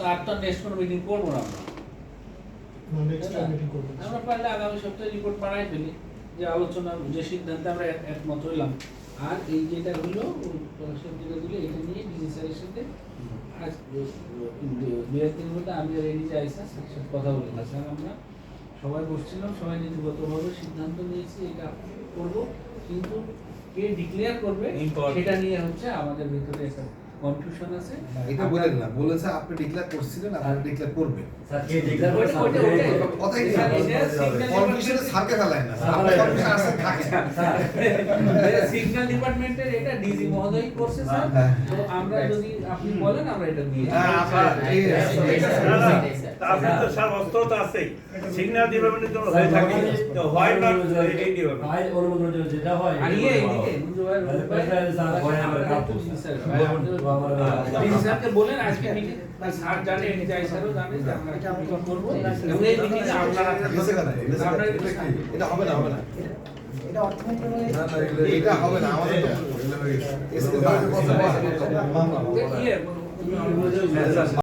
আর তো নেক্সট কোনো মিটিং করবো না আমরা পারলে আগামী সপ্তাহে রিপোর্ট বানাই ফেলি যে আলোচনা যে সিদ্ধান্তে আমরা একমত হইলাম। আর এই যেটা হলো যেটা দিলে এটা নিয়ে ডিসি স্যারের সাথে আজ 2-3 মধ্যে আমি আর এডি যাইছি কথা বলে স্যার আমরা সবাই বসছিলাম, সবাই নীতিগতভাবে সিদ্ধান্ত নিয়েছি এটা করব, কিন্তু কে ডিক্লেয়ার করবে সেটা নিয়ে হচ্ছে আমাদের ভিতরে একটা কনফিউশন আছে। এটা বলেন না, বলেছে আপনি ডিক্লেয়ার করছিলেন, আপনি ডিক্লেয়ার করবেন। স্যার কে ডিক্লেয়ার ওইটা কথাই কি কনফিউশনে সারকে ফেলায় না, আপনি কনফিউশন আছে থাকে। সিগন্যাল ডিপার্টমেন্টের এটা ডিজি মহোদয় করছে স্যার, তো আমরা যদি আপনি বলেন আমরা এটা দিয়ে হ্যাঁ আপনারা এই তাহলে তো সব অস্ত্রতা আছে সিগন্যাল ডিপার্টমেন্টের জন্য হয়ে থাকে তো হয় না এই ডিপার্টমেন্ট ফাইল অনুমোদন যেটা হয় আর ইয়ে এইদিকে মুজুবার স্যারকে বলেন আজকে মিটিং স্যার জানে এনজাই স্যারও জানে যে আমরা এটা মিটিং করব এবং এই মিটিং এ আপনারা এটা হবে না, হবে না, এটা অর্থনৈতিক এটা হবে না, আমাদের তো এসকে